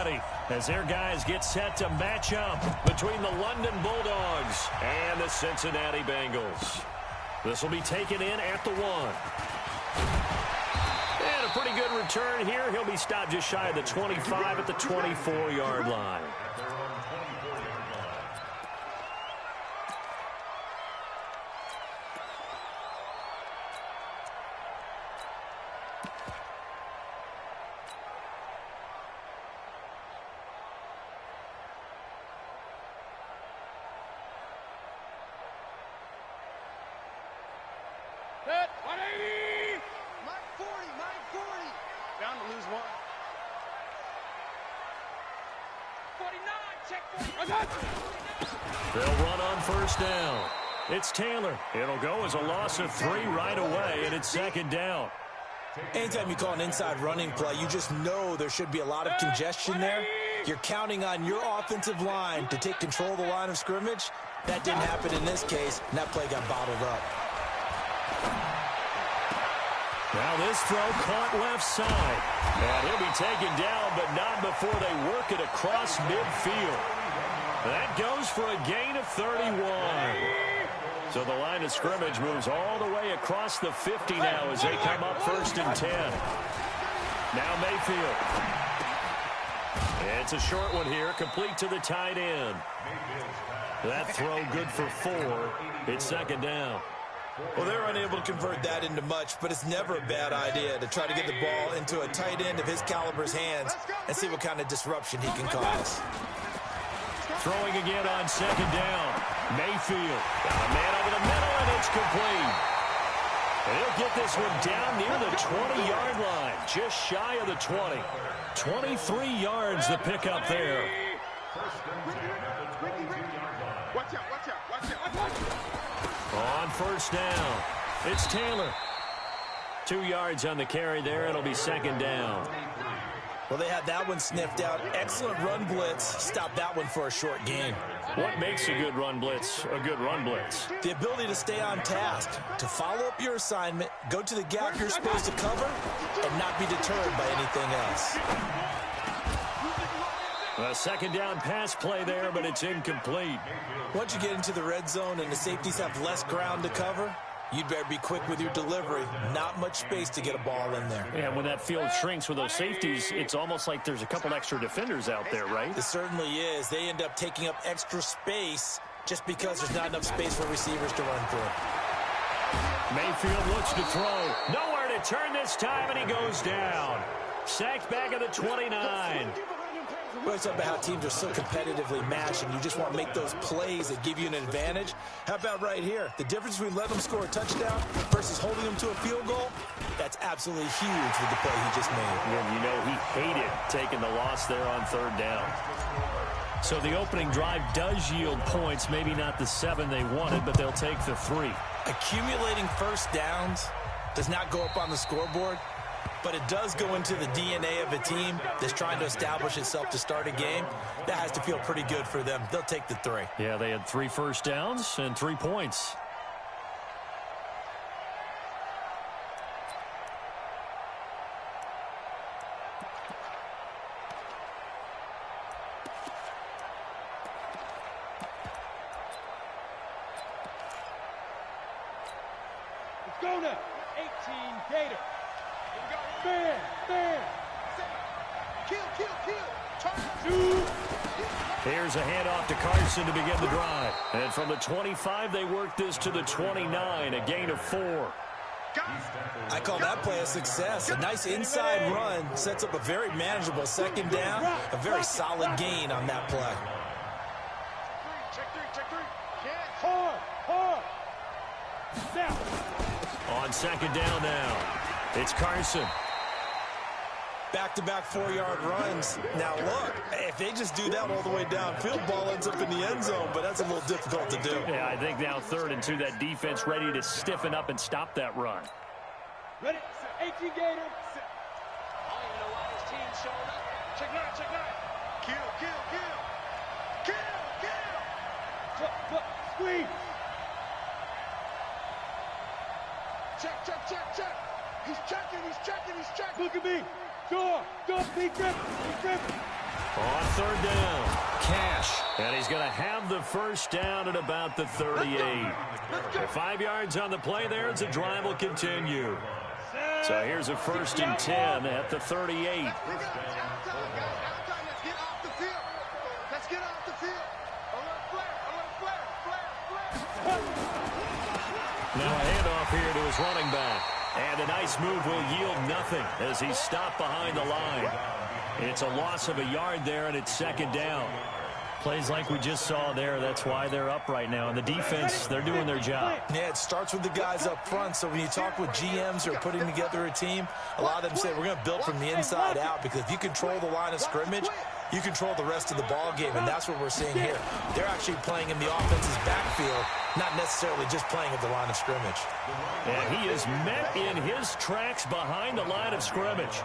20 as their guys get set to match up between the London Bulldogs and the Cincinnati Bengals. This will be taken in at the 1. And a pretty good return here. He'll be stopped just shy of the 25 at the 24-yard line. Set, 180. Mark 40, Mark 40. Down to lose 1. 49, check 49. They'll run on first down. It's Taylor. It'll go as a loss of 3 right away, and it's second down. Anytime you call an inside running play, you just know there should be a lot of congestion there. You're counting on your offensive line to take control of the line of scrimmage. That didn't happen in this case, and that play got bottled up. Now this throw caught left side. And he'll be taken down, but not before they work it across midfield. That goes for a gain of 31. So the line of scrimmage moves all the way across the 50 now as they come up first and 10. Now Mayfield. It's a short one here, complete to the tight end. That throw good for 4. It's second down. Well, they're unable to convert that into much, but it's never a bad idea to try to get the ball into a tight end of his caliber's hands and see what kind of disruption he can cause. Throwing again on second down. Mayfield got a man over the middle, and it's complete. And he'll get this one down near the 20-yard line, just shy of the 20. 23 yards the pickup there. Watch out, watch out, watch out, watch out. On first down, it's Taylor. 2 yards on the carry there. It'll be second down. Well, they had that one sniffed out. Excellent run blitz. Stop that one for a short gain. What makes a good run blitz a good run blitz? The ability to stay on task, to follow up your assignment, go to the gap you're supposed to cover, and not be deterred by anything else. A second down pass play there, but it's incomplete. Once you get into the red zone and the safeties have less ground to cover, you'd better be quick with your delivery. Not much space to get a ball in there. And when that field shrinks with those safeties, it's almost like there's a couple extra defenders out there, right? It certainly is. They end up taking up extra space just because there's not enough space for receivers to run through. Mayfield looks to throw. Nowhere to turn this time, and he goes down. Sacked back at the 29. Well, it's about how teams are so competitively matched, and you just want to make those plays that give you an advantage. How about right here? The difference between letting them score a touchdown versus holding them to a field goal, that's absolutely huge with the play he just made. And you know he hated taking the loss there on third down. So the opening drive does yield points, maybe not the 7 they wanted, but they'll take the 3. Accumulating first downs does not go up on the scoreboard, but it does go into the DNA of a team that's trying to establish itself to start a game. That has to feel pretty good for them. They'll take the 3. Yeah, they had 3 first downs and 3 points. Let's go now. 18 Gator. Man, man. Kill, kill, kill. Turn. Here's a handoff to Carson to begin the drive. And from the 25, they work this to the 29, a gain of 4. I call that play a success. A nice inside run sets up a very manageable second down, a very solid gain on that play. Check 3, check 3. Hard, hard. Now. On second down now, it's Carson. Back-to-back 4-yard runs. Now, look, if they just do that all the way downfield, ball ends up in the end zone, but that's a little difficult to do. Yeah, I think now 3rd and 2, that defense ready to stiffen up and stop that run. Ready? 18 Gator. I don't even know why this team's showing up. Check 9, check 9. Kill, kill, kill. Kill, kill. Look, squeeze. Check. He's checking. Look at me. Door, be grip. On third down, Cash. And he's going to have the first down at about the 38. 5 yards on the play there as the drive will continue. So here's a 1st and 10 at the 38. Let's get off the field. Let's get off the field. Now a handoff here to his running back. And a nice move will yield nothing as he's stopped behind the line. It's a loss of a yard there, and it's 2nd down. Plays like we just saw there. That's why they're up right now. And the defense, they're doing their job. Yeah, it starts with the guys up front. So when you talk with GMs who are putting together a team, a lot of them say we're going to build from the inside out, because if you control the line of scrimmage, you control the rest of the ball game, and that's what we're seeing here. They're actually playing in the offense's backfield, not necessarily just playing at the line of scrimmage. And he is met in his tracks behind the line of scrimmage.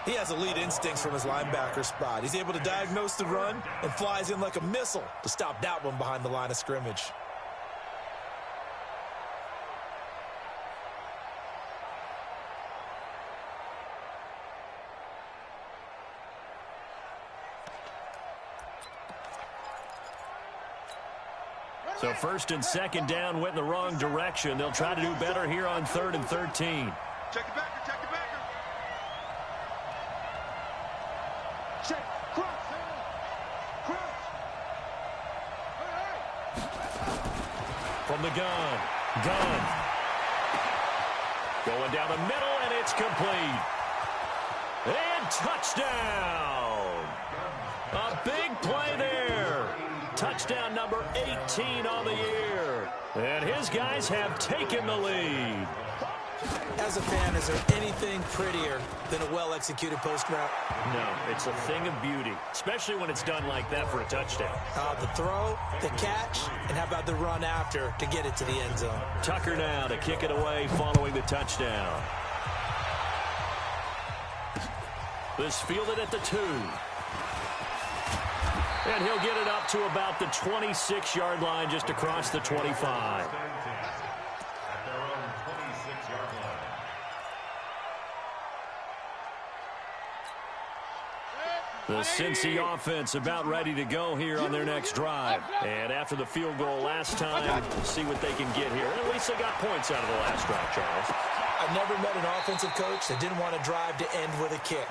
He has elite instincts from his linebacker spot. He's able to diagnose the run and flies in like a missile to stop that one behind the line of scrimmage. So 1st and 2nd down went in the wrong direction. They'll try to do better here on 3rd and 13. Check it back. Check it back. Check. Cross. From the gun. Going down the middle, and it's complete. And touchdown. A big play there. Touchdown number 18 on the year. And his guys have taken the lead. As a fan, is there anything prettier than a well-executed post route? No, it's a thing of beauty, especially when it's done like that for a touchdown. The throw, the catch, and how about the run after to get it to the end zone? Tucker now to kick it away following the touchdown. This fielded at the 2. And he'll get it up to about the 26-yard line, just across the 25. The Cincy offense about ready to go here on their next drive. And after the field goal last time, see what they can get here. At least they got points out of the last drive, Charles. I've never met an offensive coach that didn't want to drive to end with a kick.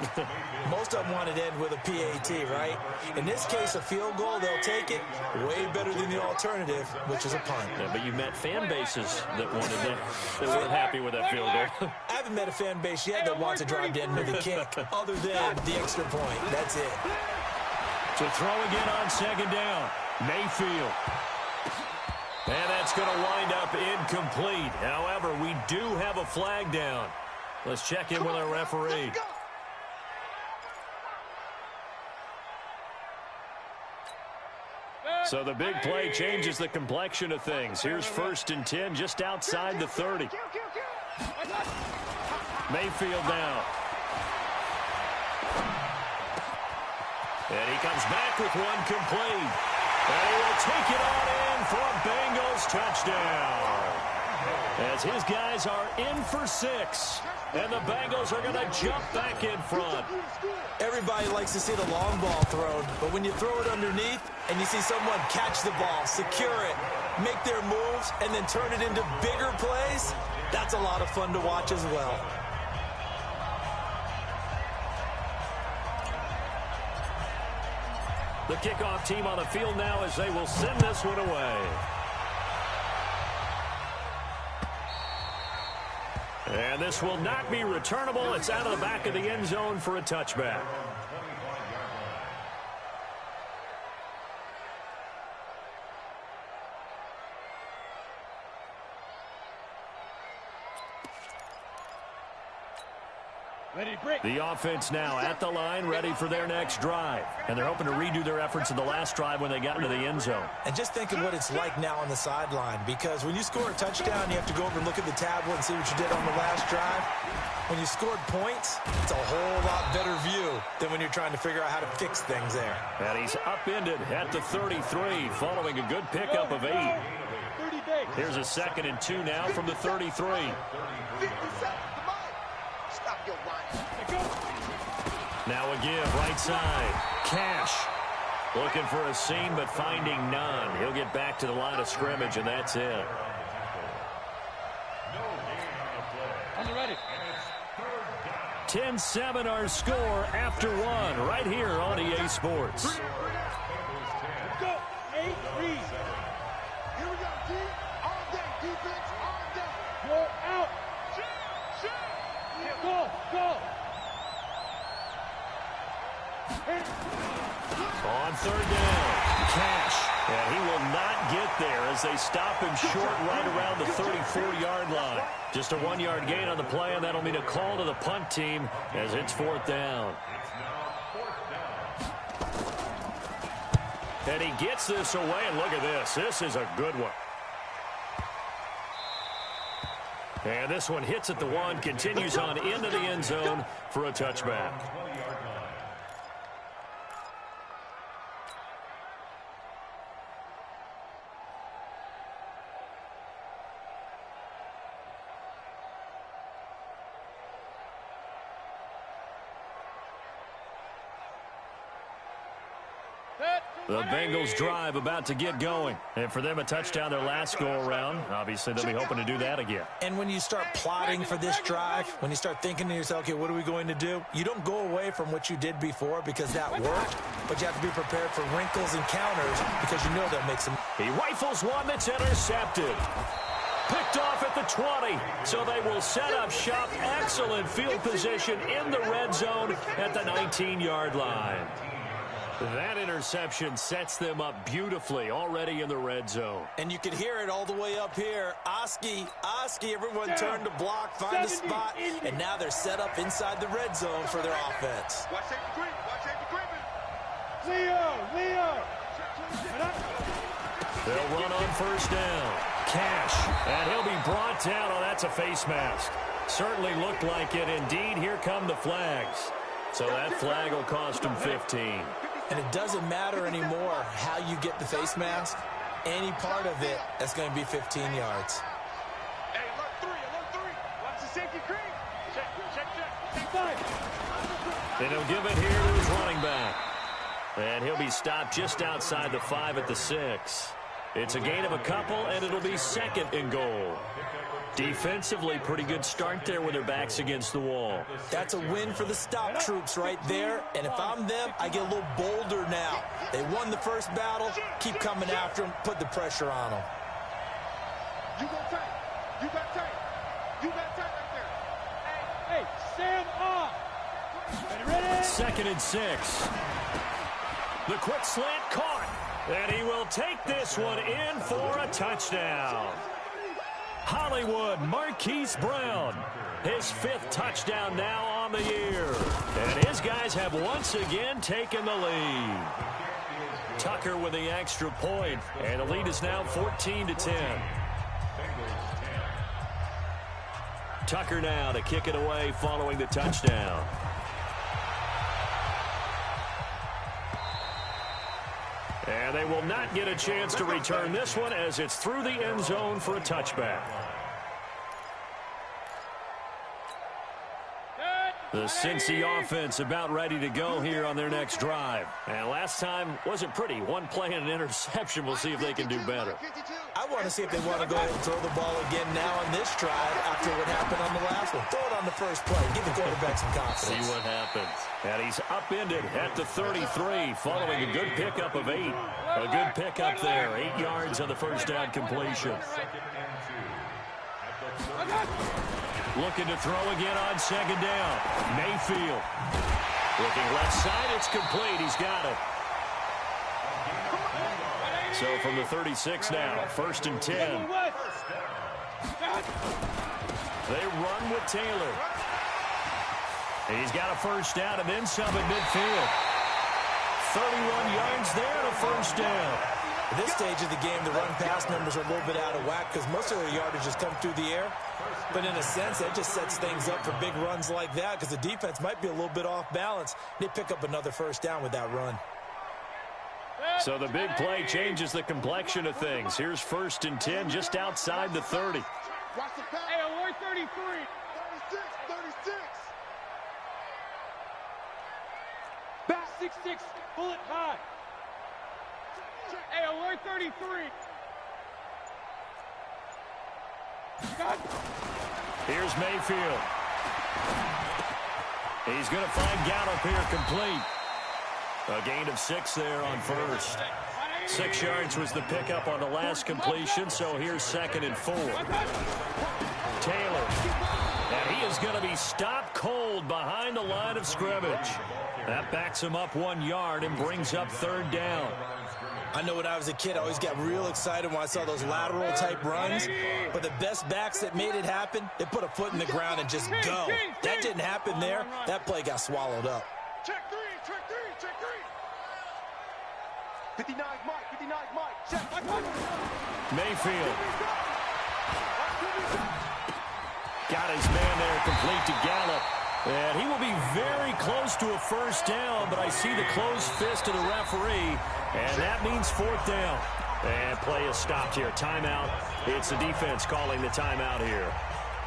Most of them wanted to end with a PAT, right? In this case, a field goal, they'll take it. Way better than the alternative, which is a punt. Yeah, but you met fan bases that wanted that weren't happy with that field goal. I haven't met a fan base yet that wants to drive to end with a kick, other than the extra point. That's it. To throw again on 2nd down. Mayfield. And that's going to wind up incomplete. However, we do have a flag down. Let's check in with our referee. So the big play changes the complexion of things. Here's 1st and 10 just outside the 30. Mayfield now. And he comes back with one complete. And he will take it on in for a Bengals touchdown. As his guys are in for 6. And the Bengals are going to jump back in front. Everybody likes to see the long ball thrown, but when you throw it underneath and you see someone catch the ball, secure it, make their moves, and then turn it into bigger plays, that's a lot of fun to watch as well. The kickoff team on the field now as they will send this one away. And this will not be returnable. It's out of the back of the end zone for a touchback. The offense now at the line, ready for their next drive. And they're hoping to redo their efforts in the last drive when they got into the end zone. And just think of what it's like now on the sideline, because when you score a touchdown, you have to go over and look at the tablet and see what you did on the last drive. When you scored points, it's a whole lot better view than when you're trying to figure out how to fix things there. And he's upended at the 33, following a good pickup of 8. Here's a 2nd and 2 now from the 33. Now a give, right side. Cash. Looking for a seam, but finding none. He'll get back to the line of scrimmage, and that's it. On the ready. 10-7 our score after one right here on EA Sports. Let's go. 8-3. Here we go. D all day. Defense all day. Go out. Go. Go. On third down, Cash. And he will not get there as they stop him short right around the 34-yard line. Just a 1-yard gain on the play, and that'll mean a call to the punt team as it's fourth down. And he gets this away, and look at this. This is a good one. And this one hits at the 1, continues on into the end zone for a touchback. The Bengals drive about to get going. And for them, a touchdown their last go-around. Obviously, they'll be hoping to do that again. And when you start plotting for this drive, when you start thinking to yourself, okay, what are we going to do? You don't go away from what you did before because that worked, but you have to be prepared for wrinkles and counters because you know that makes them. He rifles one that's intercepted. Picked off at the 20, so they will set up shop. Excellent field position in the red zone at the 19-yard line. That interception sets them up beautifully already in the red zone. And you can hear it all the way up here. Oski, everyone turned to block, find a spot, and now they're set up inside the red zone for their offense. Watch safety creep. Watch safety creeping. Leo. They'll run on first down. Cash, and he'll be brought down. Oh, that's a face mask. Certainly looked like it. Indeed, here come the flags. So that flag will cost him 15. And it doesn't matter anymore how you get the face mask. Any part of it, that's going to be 15 yards. Hey, alert 3. Watch the safety creep. Check. 5. And he'll give it here to his running back. And he'll be stopped just outside the 5 at the 6. It's a gain of a couple, and it'll be second and goal. Defensively, pretty good start there with their backs against the wall. That's a win for the stop troops right there. And if I'm them, I get a little bolder now. They won the first battle. Keep coming after them. Put the pressure on them. You got tight. You got tight right there. Hey, stand up. Ready? Second and 6. The quick slant caught. And he will take this one in for a touchdown. Hollywood Marquise Brown, his 5th touchdown now on the year. And his guys have once again taken the lead. Tucker with the extra point, and the lead is now 14-10. Tucker now to kick it away following the touchdown. And they will not get a chance to return this one as it's through the end zone for a touchback. The Cincy offense about ready to go here on their next drive. And last time wasn't pretty. One play and an interception. We'll see if they can do better. I want to see if they want to go ahead and throw the ball again now on this drive after what happened on the last one. Throw it on the first play. Give the quarterback some confidence. See what happens. And he's upended at the 33 following a good pickup of 8. A good pickup there. 8 yards on the first down completion. Looking to throw again on second down. Mayfield. Looking left side. It's complete. He's got it. So from the 36 now, 1st and 10. They run with Taylor. He's got a first down and then some at midfield. 31 yards there and a first down. At this stage of the game, the run-pass numbers are a little bit out of whack because most of their yardage has come through the air. But in a sense, that just sets things up for big runs like that because the defense might be a little bit off balance. They pick up another first down with that run. So the big play changes the complexion of things. Here's 1st and 10 just outside the 30. Hey, alert 33. 36. 6'6", bullet high. Hey, alert 33. God. Here's Mayfield. He's going to find Gallup here complete. A gain of 6 there on first. 6 yards was the pickup on the last completion, so here's 2nd and 4. Taylor. And he is going to be stopped cold behind the line of scrimmage. That backs him up 1 yard and brings up 3rd down. I know when I was a kid, I always got real excited when I saw those lateral-type runs. But the best backs that made it happen, they put a foot in the ground and just go. That didn't happen there. That play got swallowed up. Check 3, check 3, check 3. 59 Mike, 59 Mike. Check. Mayfield. Got his man there complete to Gallup. And he will be very close to a first down, but I see the closed fist of the referee, and that means 4th down. And play is stopped here. Timeout. It's the defense calling the timeout here.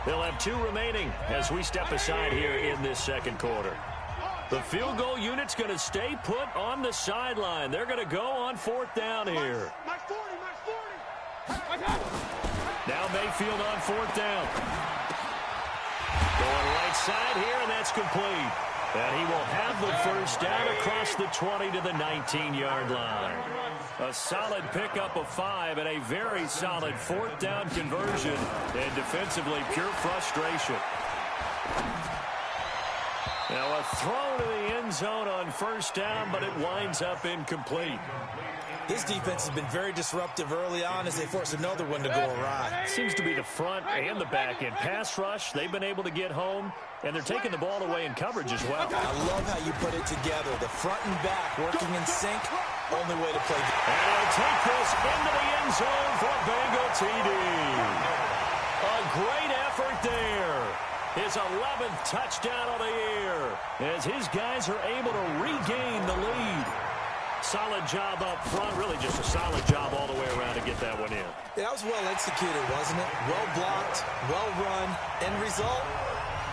They'll have 2 remaining as we step aside here in this 2nd quarter. The field goal unit's going to stay put on the sideline. They're going to go on 4th down here. Mike 40, Mike 40. Now Mayfield on 4th down. Going right side here, and that's complete. And he will have the first down across the 20 to the 19-yard line. A solid pickup of 5 and a very solid 4th down conversion. And defensively, pure frustration. Now a throw to the end zone on first down, but it winds up incomplete. This defense has been very disruptive early on as they force another one to go awry. Seems to be the front and the back end. Pass rush, they've been able to get home, and they're taking the ball away in coverage as well. I love how you put it together. The front and back working in sync, only way to play. And he'll take this into the end zone for a Bengal TD. A great effort there. His 11th touchdown of the year as his guys are able to regain the lead. Solid job up front, really just a solid job all the way around to get that one in. Yeah, that was well executed, wasn't it? Well blocked, well run. End result,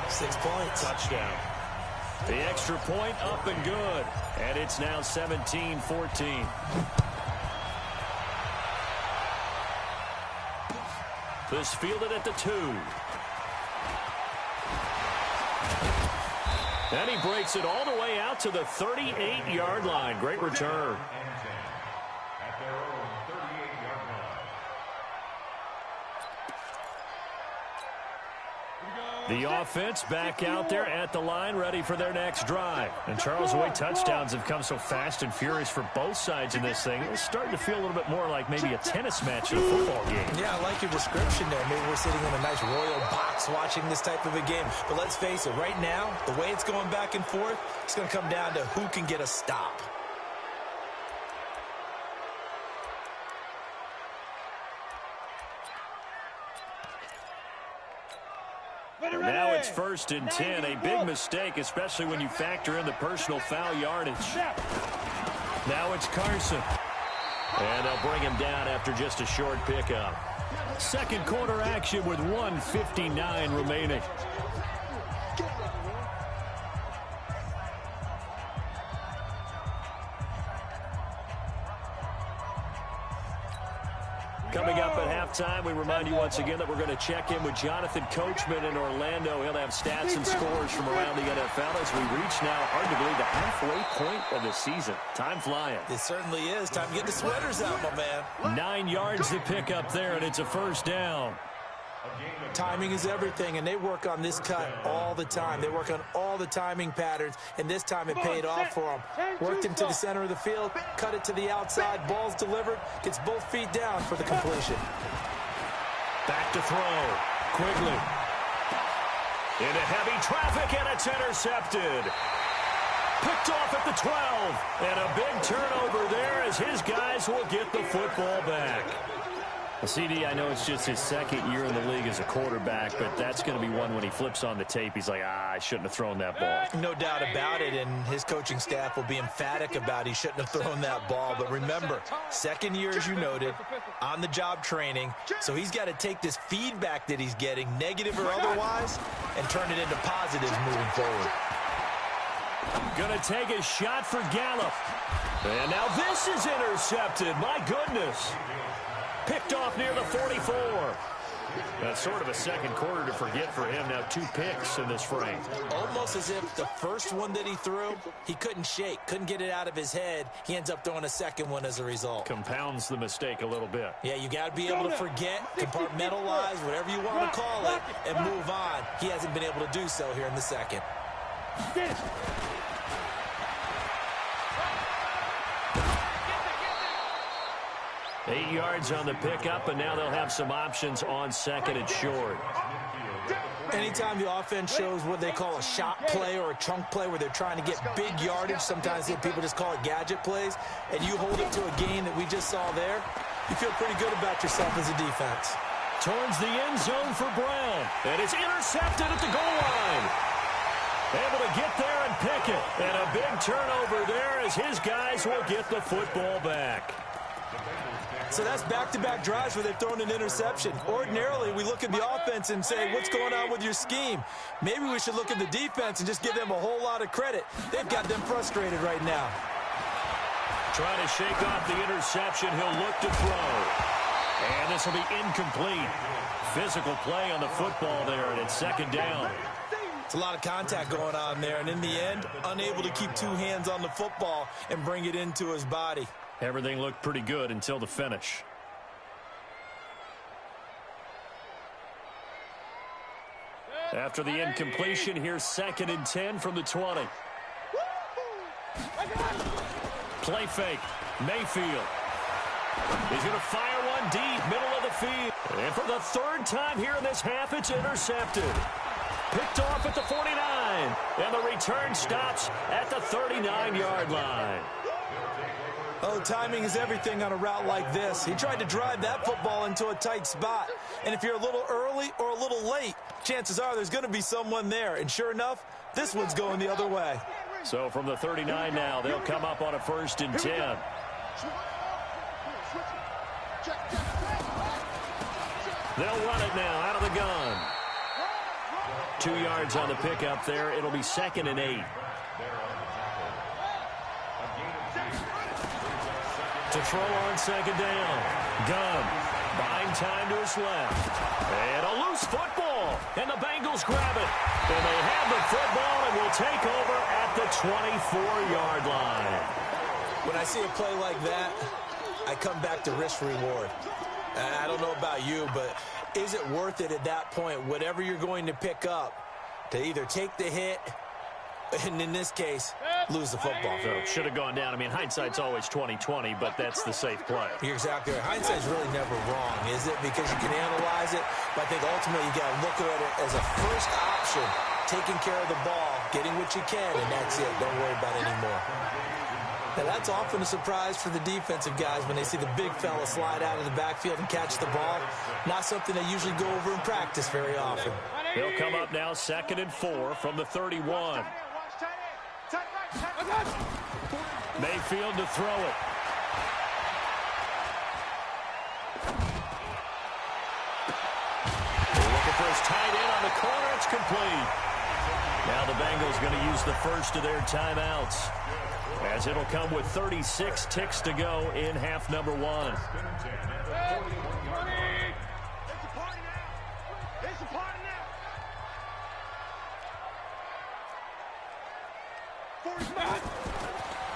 6 points. Touchdown. The extra point up and good. And it's now 17-14. This fielded at the 2. And he breaks it all the way out to the 38-yard line. Great return. The offense back out there at the line, ready for their next drive. And Charles, the way touchdowns have come so fast and furious for both sides in this thing, it's starting to feel a little bit more like maybe a tennis match in a football game. Yeah, I like your description there. Maybe we're sitting in a nice royal box watching this type of a game. But let's face it, right now, the way it's going back and forth, it's going to come down to who can get a stop. And now it's 1st and 10. A big mistake, especially when you factor in the personal foul yardage. Now it's Carson. And they'll bring him down after just a short pickup. 2nd quarter action with 1:59 remaining. Coming up at halftime, we remind you once again that we're going to check in with Jonathan Coachman in Orlando. He'll have stats and scores from around the NFL as we reach now, arguably, the halfway point of the season. Time flying. It certainly is. Time to get the sweaters out, my man. 9 yards to pick up there, and it's a first down. Timing is everything, and they work on this cut all the time. They work on all the timing patterns, and this time it paid off for them. Worked him to the center of the field, cut it to the outside, ball's delivered, gets both feet down for the completion. Back to throw. Quigley. Into heavy traffic, and it's intercepted. Picked off at the 12, and a big turnover there as his guys will get the football back. Well, CD, I know it's just his 2nd year in the league as a quarterback, but that's going to be one when he flips on the tape. He's like, I shouldn't have thrown that ball. No doubt about it, and his coaching staff will be emphatic about he shouldn't have thrown that ball. But remember, 2nd year, as you noted, on-the-job training, so he's got to take this feedback that he's getting, negative or otherwise, and turn it into positives moving forward. Going to take a shot for Gallup. And now this is intercepted. My goodness. Picked off near the 44. That's sort of a second quarter to forget for him. Now 2 picks in this frame. Almost as if the first one that he threw, he couldn't shake, couldn't get it out of his head. He ends up throwing a second one as a result. Compounds the mistake a little bit. Yeah, you got to be able to forget, compartmentalize, whatever you want to call it, and move on. He hasn't been able to do so here in the second. 8 yards on the pickup, and now they'll have some options on second and short. Anytime the offense shows what they call a shot play or a chunk play where they're trying to get big yardage, sometimes people just call it gadget plays, and you hold it to a gain that we just saw there, you feel pretty good about yourself as a defense. Towards the end zone for Brown, and it's intercepted at the goal line. Able to get there and pick it, and a big turnover there as his guys will get the football back. So that's back-to-back drives where they've thrown an interception. Ordinarily, we look at the offense and say, what's going on with your scheme? Maybe we should look at the defense and just give them a whole lot of credit. They've got them frustrated right now. Trying to shake off the interception. He'll look to throw. And this will be incomplete. Physical play on the football there, and it's second down. It's a lot of contact going on there, and in the end, unable to keep 2 hands on the football and bring it into his body. Everything looked pretty good until the finish. After the incompletion, here's second and 10 from the 20. Play fake. Mayfield. He's going to fire one deep, middle of the field. And for the 3rd time here in this half, it's intercepted. Picked off at the 49. And the return stops at the 39-yard line. Oh, timing is everything on a route like this. He tried to drive that football into a tight spot. And if you're a little early or a little late, chances are there's going to be someone there. And sure enough, this one's going the other way. So from the 39 now, they'll come up on a 1st and 10. They'll run it now out of the gun. 2 yards on the pickup there. It'll be second and 8. To throw on second down. Gunn buying time to his left. And a loose football. And the Bengals grab it. And they have the football and will take over at the 24-yard line. When I see a play like that, I come back to risk-reward. I don't know about you, but is it worth it at that point, whatever you're going to pick up, to either take the hit, and in this case, lose the football? So should have gone down. I mean, hindsight's always 20/20, but that's the safe play. You're exactly right. Hindsight's really never wrong, is it? Because you can analyze it, but I think ultimately you got to look at it as a first option, taking care of the ball, getting what you can, and that's it. Don't worry about it anymore. Now, that's often a surprise for the defensive guys when they see the big fella slide out of the backfield and catch the ball. Not something they usually go over in practice very often. They'll come up now 2nd and 4 from the 31. Mayfield to throw it. They're looking for his tight end on the corner. It's complete. Now the Bengals going to use the first of their timeouts, as it'll come with 36 ticks to go in half number 1.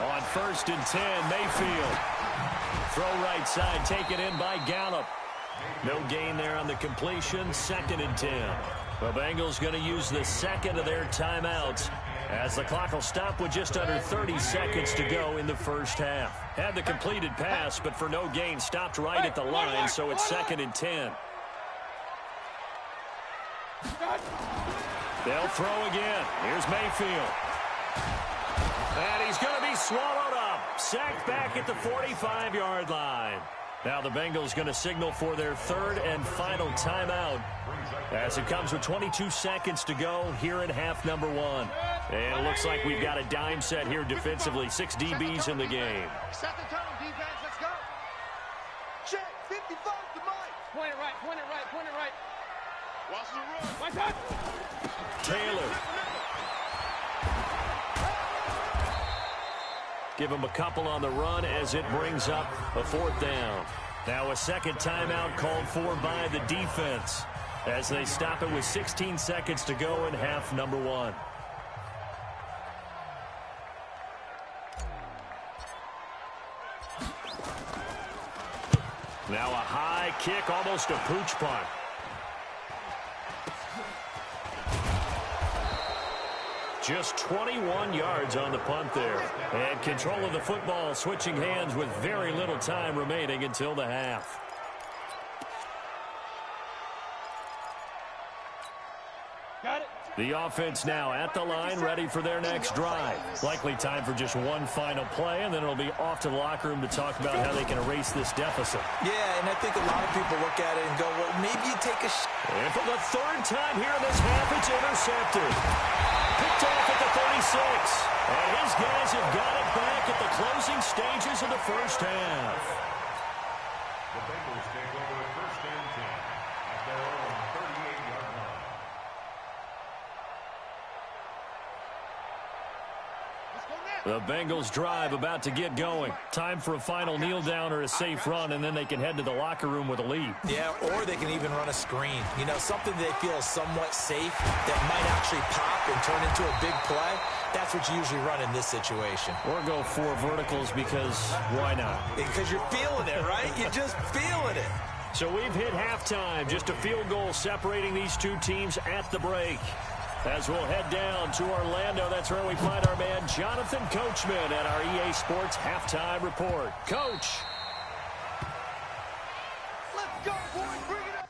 On 1st and 10, Mayfield. Throw right side, taken in by Gallup. No gain there on the completion, 2nd and 10. The Bengals going to use the second of their timeouts, as the clock will stop with just under 30 seconds to go in the first half. Had the completed pass, but for no gain, stopped right at the line, so it's 2nd and 10. They'll throw again. Here's Mayfield. And he's going to be swallowed up. Sacked back at the 45-yard line. Now the Bengals going to signal for their 3rd and final timeout, as it comes with 22 seconds to go here in half number 1. And it looks like we've got a dime set here defensively. 6 DBs in the game. Set the tone, defense. Let's go. Check. 55 to Mike. Point it right. Point it right. Point it right. Watch the run. Watch out. Taylor. Give them a couple on the run as it brings up a 4th down. Now a second timeout called for by the defense as they stop it with 16 seconds to go in half number 1. Now a high kick, almost a pooch punt. Just 21 yards on the punt there. And control of the football, switching hands with very little time remaining until the half. Got it. The offense now at the line, ready for their next drive. Likely time for just one final play, and then it'll be off to the locker room to talk about how they can erase this deficit. Yeah, and I think a lot of people look at it and go, well, maybe you take a And for the 3rd time here in this half, it's intercepted. Picked off at the 36. And his guys have got it back at the closing stages of the first half. The Bengals take over 1st and 10 at their own 38-yard line. The Bengals drive about to get going. Time for a final kneel down or a safe run, and then they can head to the locker room with a lead. Yeah, or they can even run a screen. You know, something they feel is somewhat safe that might actually pop and turn into a big play. That's what you usually run in this situation. Or go 4 verticals because why not? Because you're feeling it, right? You're just feeling it. So we've hit halftime. Just a field goal separating these two teams at the break. As we'll head down to Orlando, that's where we find our man Jonathan Coachman at our EA Sports Halftime Report. Coach. Let's go, boys. Bring it up.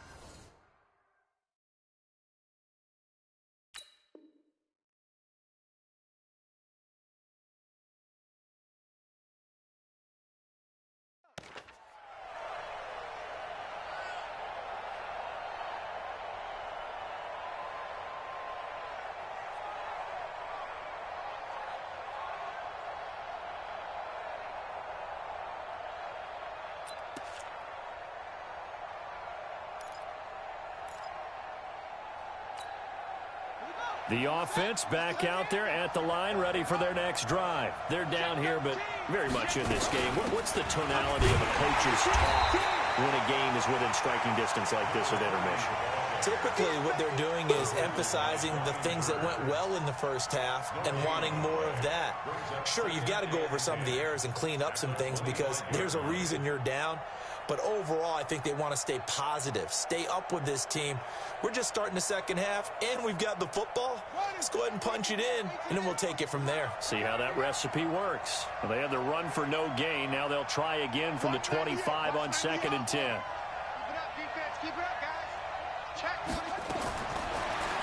The offense back out there at the line, ready for their next drive. They're down here, but very much in this game. What's the tonality of a coach's talk when a game is within striking distance like this at intermission? Typically, what they're doing is emphasizing the things that went well in the first half and wanting more of that. Sure, you've got to go over some of the errors and clean up some things because there's a reason you're down. But overall, I think they want to stay positive, stay up with this team. We're just starting the second half, and we've got the football. Let's go ahead and punch it in, and then we'll take it from there. See how that recipe works. Well, they had the run for no gain. Now they'll try again from the 25 on 2nd and 10. Keep it up, defense. Keep it up, guys. Check.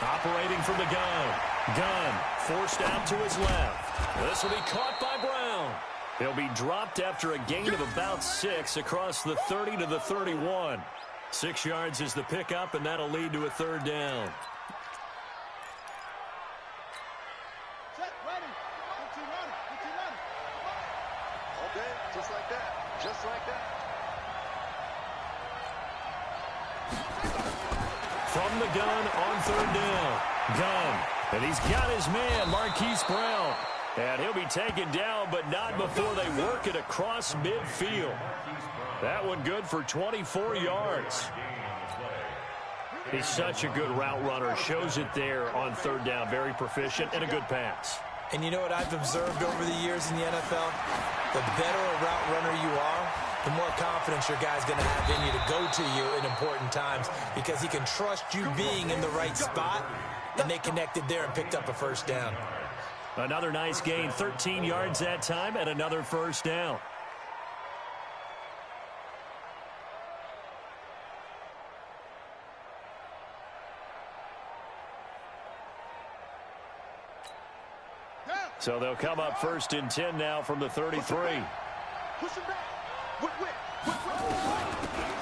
Operating from the gun. Gunn forced out to his left. This will be caught by Brown. He'll be dropped after a gain of about 6 across the 30 to the 31. 6 yards is the pickup, and that'll lead to a 3rd down. Check, running. Good running. Good running. All day, just like that. Just like that. From the gun on 3rd down. Gunn. And he's got his man, Marquise Brown. And he'll be taken down, but not before they work it across midfield. That one good for 24 yards. He's such a good route runner. Shows it there on 3rd down. Very proficient and a good pass. And you know what I've observed over the years in the NFL? The better a route runner you are, the more confidence your guy's going to have in you to go to you in important times because he can trust you being in the right spot, and they connected there and picked up a 1st down. Another nice gain, 13 yards that time, and another 1st down. So they'll come up 1st and 10 now from the 33. Push him back.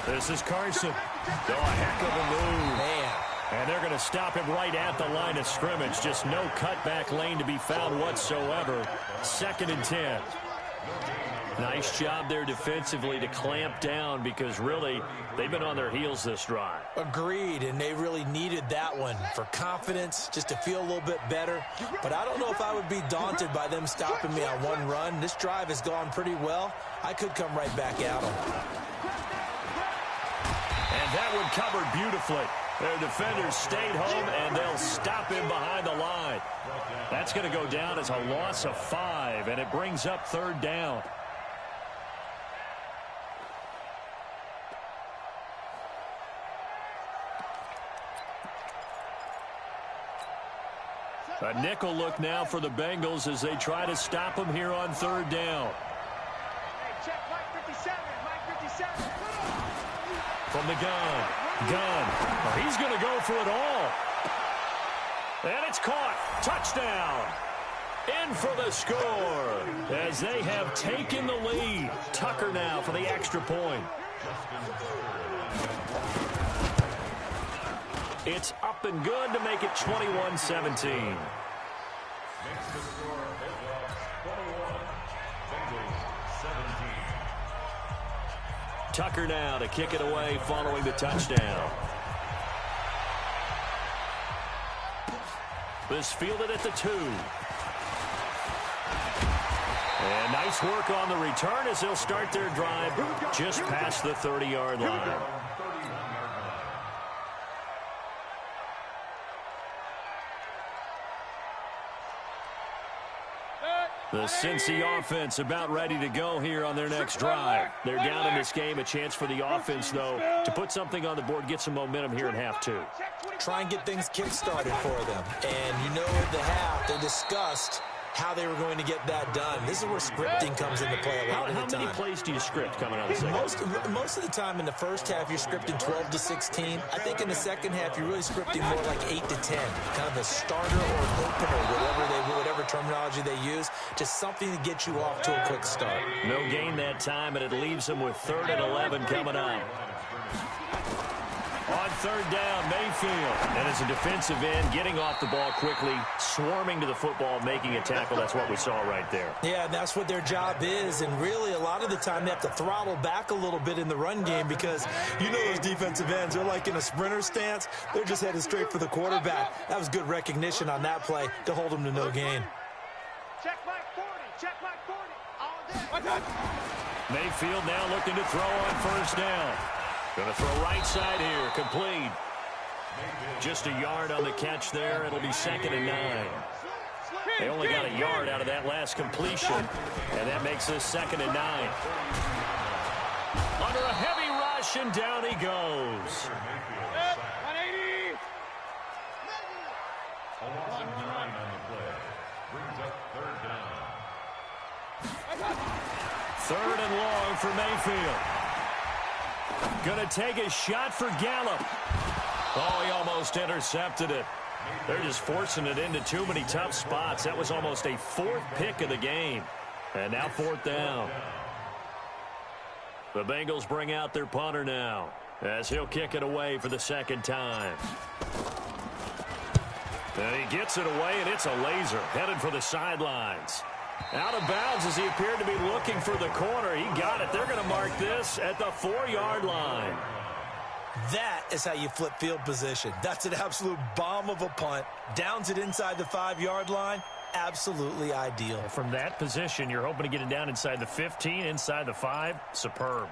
This is Carson. Oh, a heck of a move. Man. And they're going to stop him right at the line of scrimmage. Just no cutback lane to be found whatsoever. 2nd and 10. Nice job there defensively to clamp down because really they've been on their heels this drive. Agreed, and they really needed that one for confidence, just to feel a little bit better. But I don't know if I would be daunted by them stopping me on one run. This drive has gone pretty well. I could come right back at them. And that one covered beautifully. Their defenders stayed home, and they'll stop him behind the line. That's going to go down as a loss of 5, and it brings up 3rd down. A nickel look now for the Bengals as they try to stop him here on 3rd down. Hey, check Mike 57, Mike 57. From the gun. Well, he's going to go for it all. And it's caught. Touchdown. In for the score as they have taken the lead. Tucker now for the extra point. It's up and good to make it 21-17. Tucker now to kick it away following the touchdown. This fielded at the 2. And nice work on the return as they'll start their drive just past the 30-yard line. The Cincy offense about ready to go here on their next drive. They're down in this game. A chance for the offense, though, to put something on the board, get some momentum here in half 2. Try and get things kick-started for them. And you know at the half, they discussed how they were going to get that done. This is where scripting comes into play a lot of the time. How many plays do you script coming out of the second? Most of the time in the first half, you're scripting 12 to 16. I think in the second half, you're really scripting more like 8 to 10. Kind of a starter or an opener, whatever terminology they use. Just something to get you off to a quick start. No gain that time, and it leaves them with 3rd and 11 coming up. On 3rd down, Mayfield. And as a defensive end, getting off the ball quickly, swarming to the football, making a tackle. That's what we saw right there. Yeah, that's what their job is. And really, a lot of the time, they have to throttle back a little bit in the run game because you know those defensive ends, they're like in a sprinter stance. They're just headed straight for the quarterback. That was good recognition on that play to hold them to no gain. Check Mike 40, check Mike 40. All day. Mayfield now looking to throw on 1st down. Going to throw right side here, complete. Just a yard on the catch there. It'll be 2nd and 9. They only got a yard out of that last completion, and that makes this 2nd and 9. Under a heavy rush, and down he goes. 180. A loss of 9 on the play. Brings up 3rd down. 3rd and long for Mayfield. Going to take a shot for Gallup. Oh, he almost intercepted it. They're just forcing it into too many tough spots. That was almost a 4th pick of the game. And now 4th down. The Bengals bring out their punter now as he'll kick it away for the 2nd time. And he gets it away, and it's a laser headed for the sidelines. Out of bounds as he appeared to be looking for the corner. He got it. They're going to mark this at the 4-yard line. That is how you flip field position. That's an absolute bomb of a punt. Downs it inside the 5-yard line. Absolutely ideal. From that position, you're hoping to get it down inside the 15, inside the 5. Superb.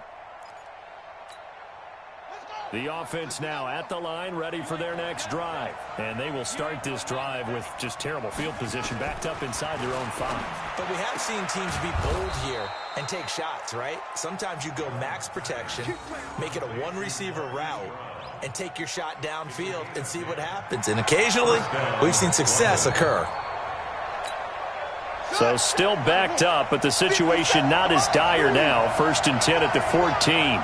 The offense now at the line, ready for their next drive. And they will start this drive with just terrible field position, backed up inside their own 5. But we have seen teams be bold here and take shots, right? Sometimes you go max protection, make it a 1-receiver route, and take your shot downfield and see what happens. And occasionally, we've seen success occur. So still backed up, but the situation not as dire now. 1st and 10 at the 14.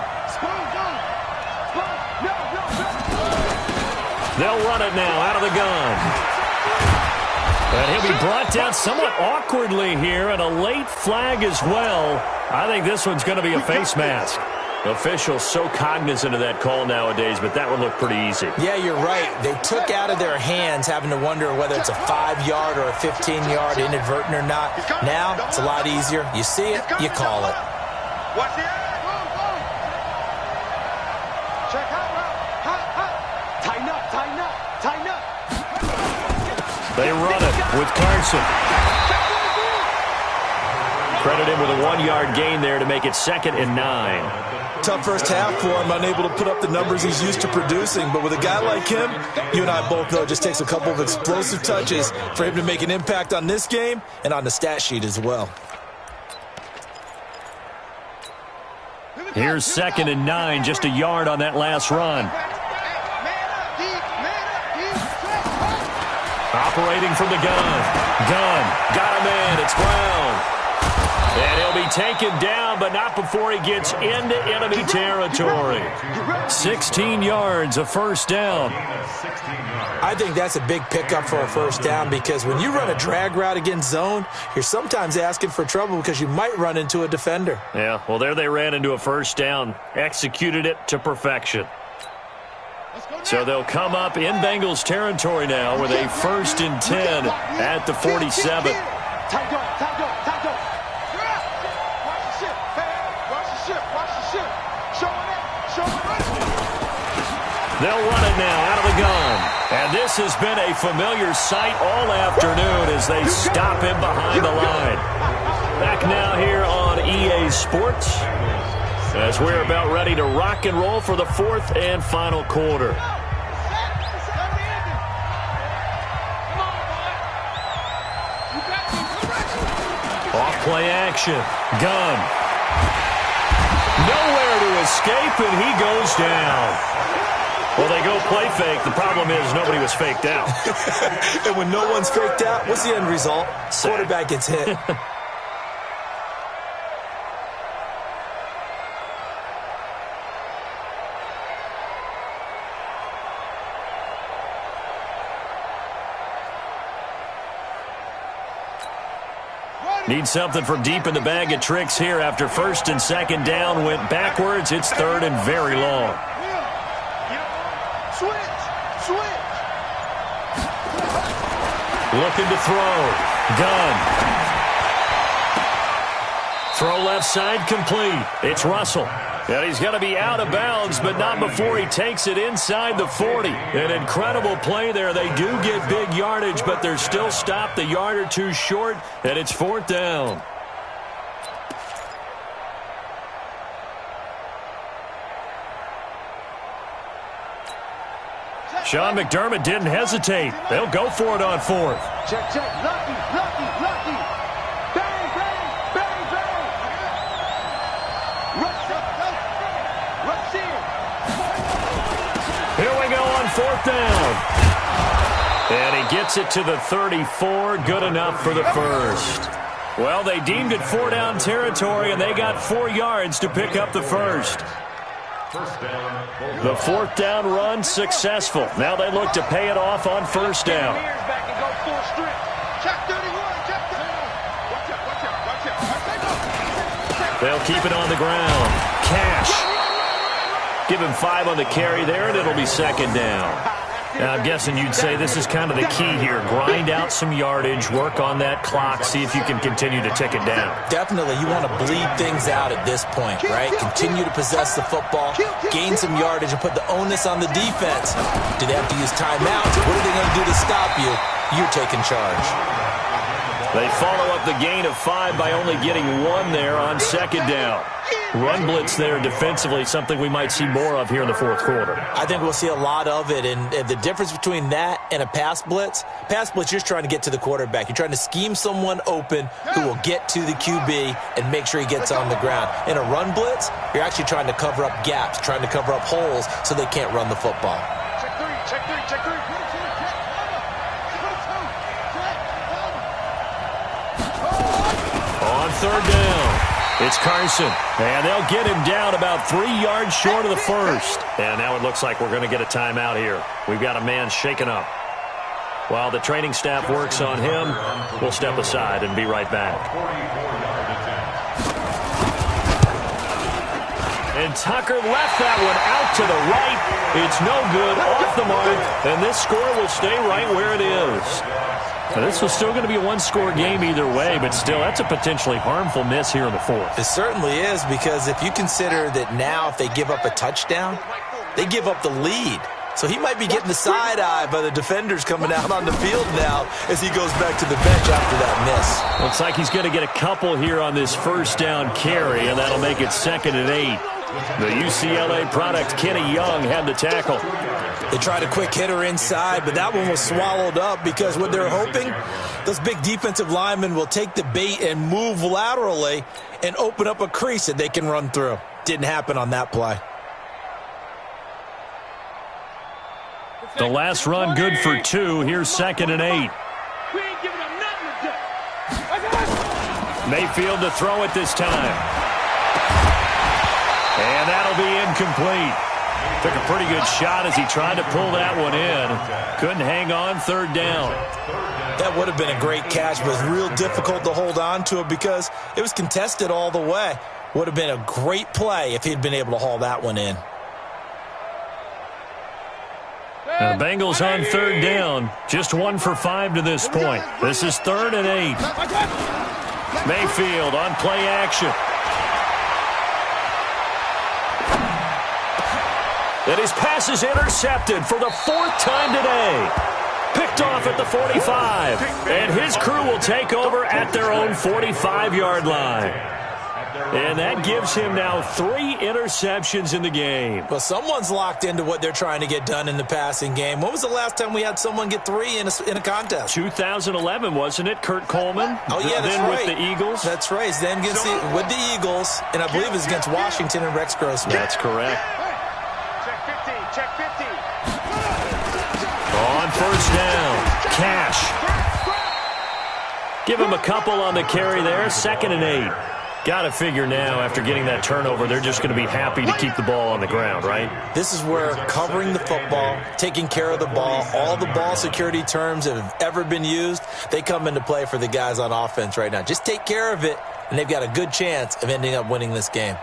They'll run it now out of the gun. And he'll be brought down somewhat awkwardly here, and a late flag as well. I think this one's going to be a face mask. Officials so cognizant of that call nowadays, but that would look pretty easy. Yeah, you're right. They took out of their hands having to wonder whether it's a 5-yard or a 15-yard, inadvertent or not. Now, it's a lot easier. You see it, you call it. They run it with Carson. Credit him with a 1-yard gain there to make it 2nd and 9. Tough first half for him, unable to put up the numbers he's used to producing. But with a guy like him, you and I both know it just takes a couple of explosive touches for him to make an impact on this game and on the stat sheet as well. Here's 2nd and 9, just a yard on that last run. Operating from the gun. Got him in. It's Brown. And he'll be taken down, but not before he gets into enemy territory. 16 yards, a first down. I think that's a big pickup for a first down because when you run a drag route against zone, you're sometimes asking for trouble because you might run into a defender. Yeah, well, there they ran into a first down. Executed it to perfection. So they'll come up in Bengals territory now with a 1st and 10 at the 47. They'll run it now out of the gun. And this has been a familiar sight all afternoon as they stop him behind the line. Back now here on EA Sports as we're about ready to rock and roll for the 4th and final quarter. Off play action. Gun. Nowhere to escape, and he goes down. Well, they go play fake. The problem is nobody was faked out. And when no one's faked out, what's the end result? Quarterback gets hit. Need something from deep in the bag of tricks here after 1st and 2nd down. Went backwards. It's 3rd and very long. Looking to throw. Gun. Throw left side complete. It's Russell. And he's going to be out of bounds, but not before he takes it inside the 40. An incredible play there. They do get big yardage, but they're still stopped a yard or two short, and it's 4th down. Sean McDermott didn't hesitate. They'll go for it on 4th. Check. Lucky. Bang, bang. Rush in. Here we go on 4th down. And he gets it to the 34. Good enough for the first. Well, they deemed it 4-down territory, and they got 4 yards to pick up the first. The 4th down run successful. Now they look to pay it off on 1st down. They'll keep it on the ground. Cash. Give him 5 on the carry there, and it'll be 2nd down. Now, I'm guessing you'd say this is kind of the key here. Grind out some yardage, work on that clock, see if you can continue to tick it down. Definitely. You want to bleed things out at this point, right? Continue to possess the football, gain some yardage, and put the onus on the defense. Do they have to use timeouts? What are they going to do to stop you? You're taking charge. They follow up the gain of 5 by only getting 1 there on 2nd down. Run blitz there defensively, something we might see more of here in the 4th quarter. I think we'll see a lot of it, and the difference between that and a pass blitz, you're just trying to get to the quarterback. You're trying to scheme someone open who will get to the QB and make sure he gets on the ground. In a run blitz, you're actually trying to cover up gaps, trying to cover up holes so they can't run the football. Check three. On 3rd down, it's Carson. And they'll get him down about 3 yards short of the first. And now it looks like we're going to get a timeout here. We've got a man shaken up. While the training staff works on him, we'll step aside and be right back. And Tucker left that one out to the right. It's no good, off the mark, and this score will stay right where it is. Now, this was still going to be a one-score game either way, but still, that's a potentially harmful miss here in the 4th. It certainly is, because if you consider that now if they give up a touchdown, they give up the lead. So he might be getting the side eye by the defenders coming out on the field now as he goes back to the bench after that miss. Looks like he's going to get a couple here on this first down carry, and that'll make it 2nd and 8. The UCLA product, Kenny Young, had the tackle. They tried a quick hitter inside, but that one was swallowed up because what they're hoping, those big defensive linemen will take the bait and move laterally and open up a crease that they can run through. Didn't happen on that play. The last run good for 2. Here's 2nd and 8. We ain't giving them nothing to do. Mayfield to throw it this time. And that'll be incomplete. Took a pretty good shot as he tried to pull that one in. Couldn't hang on, 3rd down. That would have been a great catch, but real difficult to hold on to it because it was contested all the way. Would have been a great play if he'd been able to haul that one in. Now the Bengals on 3rd down. Just 1 for 5 to this point. This is 3rd and 8. Mayfield on play action. And his pass is intercepted for the 4th time today. Picked off at the 45. And his crew will take over at their own 45-yard line. And that gives him now 3 interceptions in the game. Well, someone's locked into what they're trying to get done in the passing game. When was the last time we had someone get 3 in a contest? 2011, wasn't it, Kurt Coleman? Oh, yeah, that's then right. with the Eagles? That's right. Then with the Eagles, and I believe it's against Washington and Rex Grossman. That's correct. Check 50, check 50. On 1st down, Cash. Give him a couple on the carry there, 2nd and 8. Got to figure now, after getting that turnover, they're just going to be happy to keep the ball on the ground, right? This is where covering the football, taking care of the ball, all the ball security terms that have ever been used, they come into play for the guys on offense right now. Just take care of it, and they've got a good chance of ending up winning this game.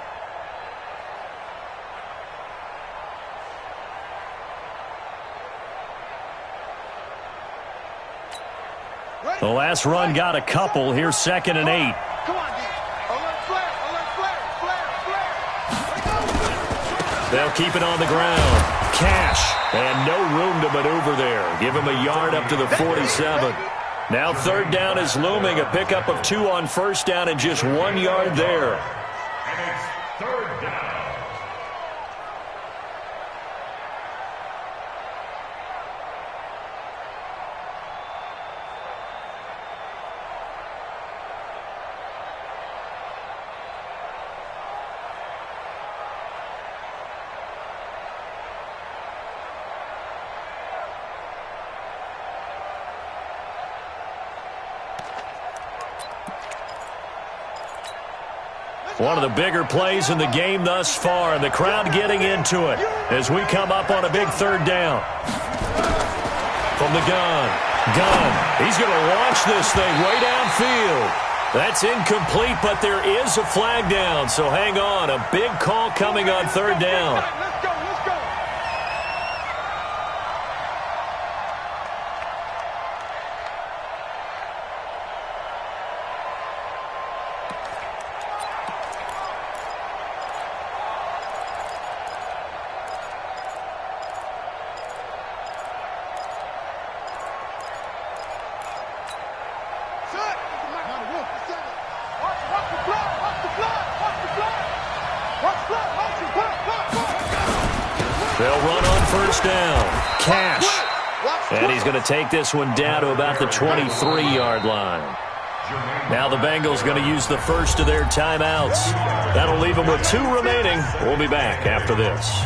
The last run got a couple. Here's 2nd and 8. Come on, D. Alert flare, flare. They'll keep it on the ground. Cash. And no room to maneuver there. Give him a yard up to the 47. Now 3rd down is looming. A pickup of 2 on 1st down and just 1 yard there. And it's 3rd down. One of the bigger plays in the game thus far, and the crowd getting into it as we come up on a big 3rd down. From the gun. He's going to launch this thing way downfield. That's incomplete, but there is a flag down, so hang on. A big call coming on 3rd down. Let's go, let's go. They'll run on 1st down. Cash. And he's going to take this one down to about the 23-yard line. Now the Bengals going to use the first of their timeouts. That'll leave them with 2 remaining. We'll be back after this.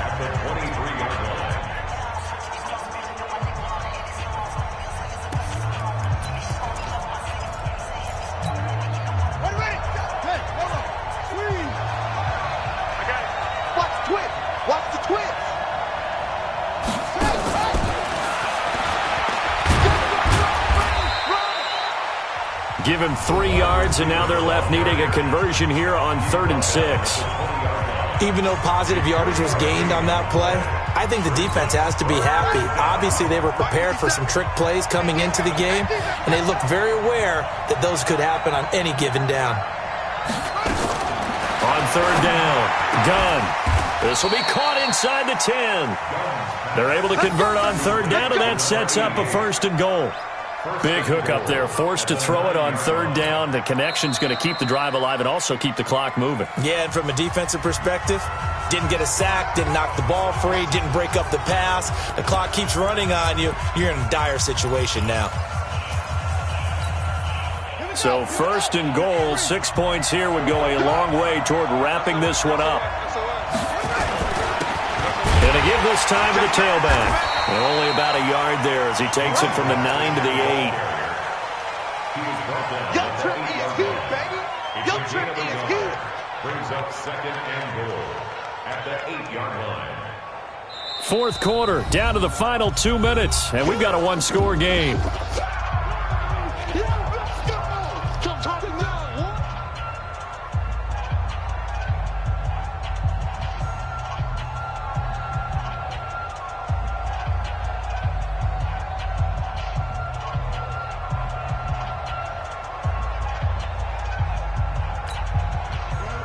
Give him 3 yards, and now they're left needing a conversion here on 3rd and 6. Even though positive yardage was gained on that play, I think the defense has to be happy. Obviously, they were prepared for some trick plays coming into the game, and they looked very aware that those could happen on any given down. On 3rd down, Gunn. This will be caught inside the 10. They're able to convert on third down, and that sets up a 1st and goal. Big hook up there, forced to throw it on third down. The connection's going to keep the drive alive and also keep the clock moving. Yeah, and from a defensive perspective, didn't get a sack, didn't knock the ball free, didn't break up the pass. The clock keeps running on you. You're in a dire situation now. So 1st and goal, 6 points here would go a long way toward wrapping this one up. And to give this time to the tailback. And only about a yard there as he takes it from the 9 to the 8. Your trip is here, baby. Your trip is here. Brings up 2nd and goal at the 8-yard line. 4th quarter, down to the final 2 minutes, and we've got a 1-score game.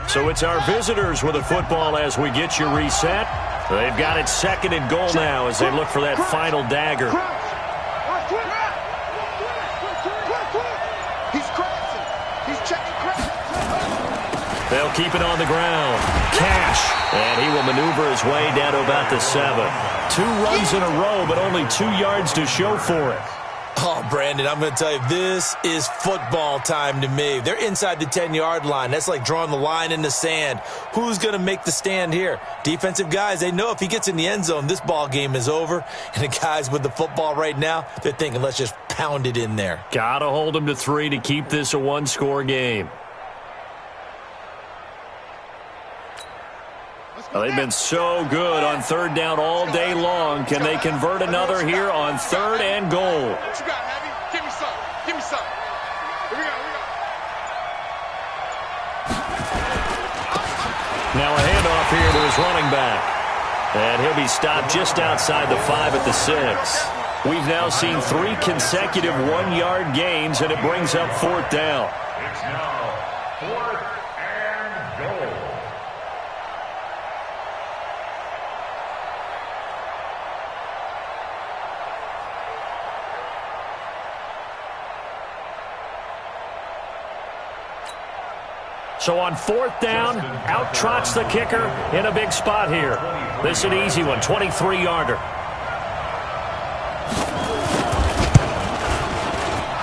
So it's our visitors with the football as we get you reset. They've got it 2nd and goal now as they look for that final dagger. He's crashing. He's checking crash. They'll keep it on the ground. Cash. And he will maneuver his way down to about the 7. 2 runs in a row, but only 2 yards to show for it. Oh, Brandon, I'm going to tell you, this is football time to me. They're inside the 10-yard line. That's like drawing the line in the sand. Who's going to make the stand here? Defensive guys, they know if he gets in the end zone, this ball game is over. And the guys with the football right now, they're thinking, let's just pound it in there. Got to hold them to 3 to keep this a 1-score game. Well, they've been so good on third down all day long. Can they convert another here on 3rd and goal? What you got, Heavy? Give me some. Give me some. Here we go. Now a handoff here to his running back. And he'll be stopped just outside the 5 at the 6. We've now seen 3 consecutive 1-yard gains, and it brings up 4th down. It's now 4th and goal. So on 4th down, out trots the kicker in a big spot here. This is an easy one, 23-yarder.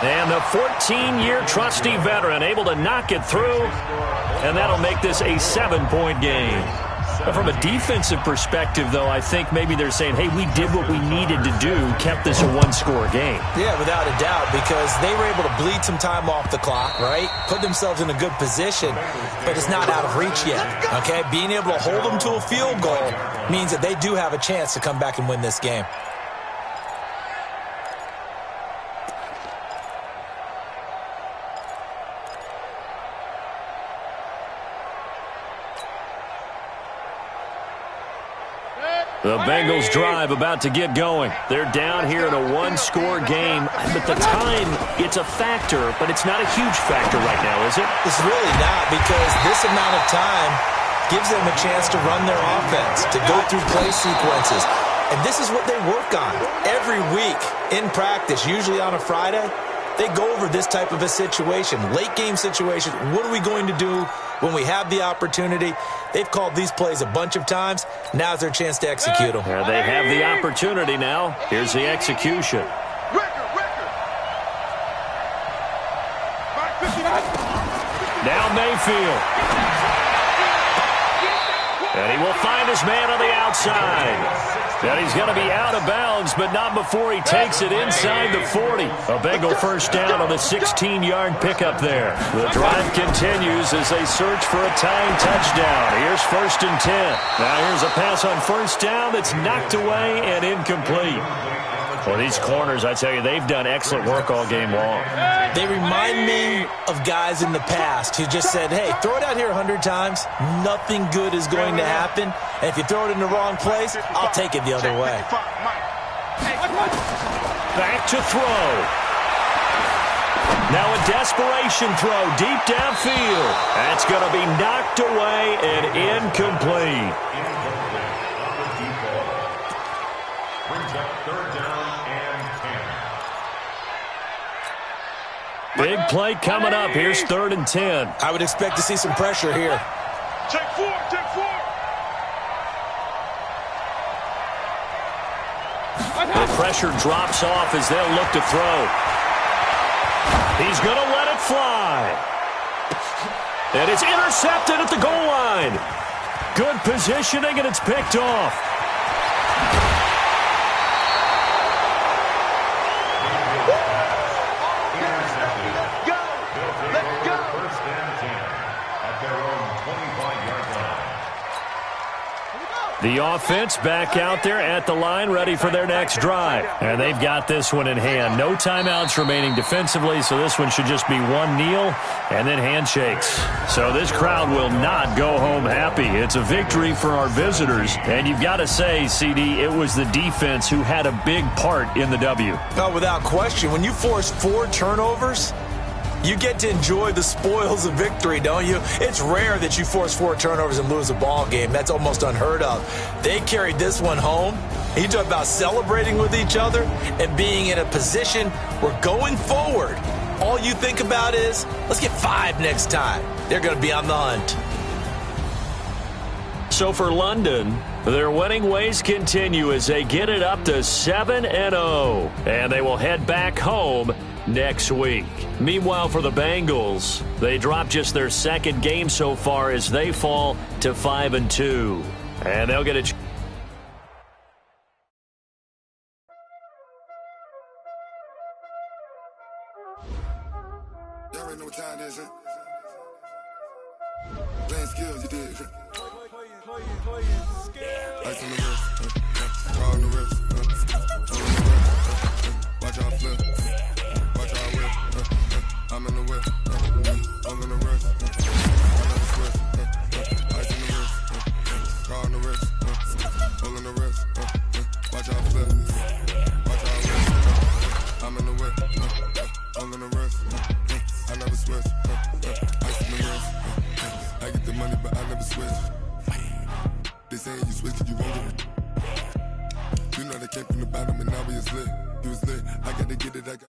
And the 14-year trusty veteran able to knock it through, and that'll make this a 7-point game. But from a defensive perspective, though, I think maybe they're saying, hey, we did what we needed to do, kept this a 1-score game. Yeah, without a doubt, because they were able to bleed some time off the clock, right? Put themselves in a good position, but it's not out of reach yet, okay? Being able to hold them to a field goal means that they do have a chance to come back and win this game. The Bengals drive about to get going. They're down here in a 1-score game. But the time, it's a factor, but it's not a huge factor right now, is it? It's really not, because this amount of time gives them a chance to run their offense, to go through play sequences. And this is what they work on every week in practice, usually on a Friday. They go over this type of a situation, late game situation. What are we going to do when we have the opportunity? They've called these plays a bunch of times. Now's their chance to execute them. Yeah, they have the opportunity now. Here's the execution. Now Mayfield. And he will find his man on the outside. And he's going to be out of bounds, but not before he takes it inside the 40. A Bengal first down on the 16-yard pickup there. The drive continues as they search for a tying touchdown. Here's 1st and 10. Now here's a pass on 1st down that's knocked away and incomplete. Well, these corners, I tell you, they've done excellent work all game long. They remind me of guys in the past who just said, hey, throw it out here 100 times. Nothing good is going to happen. And if you throw it in the wrong place, I'll take it the other way. Back to throw. Now a desperation throw deep downfield. That's going to be knocked away and incomplete. Brings up third down and 10. Big play coming up. Here's 3rd and 10. I would expect to see some pressure here. Take 4, take 4. The pressure drops off as they'll look to throw. He's going to let it fly. And it's intercepted at the goal line. Good positioning, and it's picked off. First and 10 at their own 25-yard line. The offense back out there at the line, ready for their next drive. And they've got this one in hand. No timeouts remaining defensively, so this one should just be one kneel and then handshakes. So this crowd will not go home happy. It's a victory for our visitors. And you've got to say, CD, it was the defense who had a big part in the W. No, without question. When you force 4 turnovers, you get to enjoy the spoils of victory, don't you? It's rare that you force 4 turnovers and lose a ball game. That's almost unheard of. They carried this one home. You talk about celebrating with each other and being in a position where going forward, all you think about is, let's get 5 next time. They're going to be on the hunt. So for London, their winning ways continue as they get it up to 7-0. And they will head back home next week. Meanwhile, for the Bengals, they drop just their 2nd game so far as they fall to 5-2. And they'll get a Y'all already know what time it is, huh? Playing skills, you did. Ice on the wrist, car on the wrist, on the wrist, watch out flip, watch out whip, I'm in the whip, I'm in the wrist, I never switch, ice on the wrist, car on the wrist, all in the wrist, watch out flip, watch out whip, I'm in the whip, all in the wrist, I never switch, ice on the wrist, I get the money but I never switch. They saying you switch 'cause you won't get it. You know they came from the bottom and now we is lit. You was lit. I gotta get it.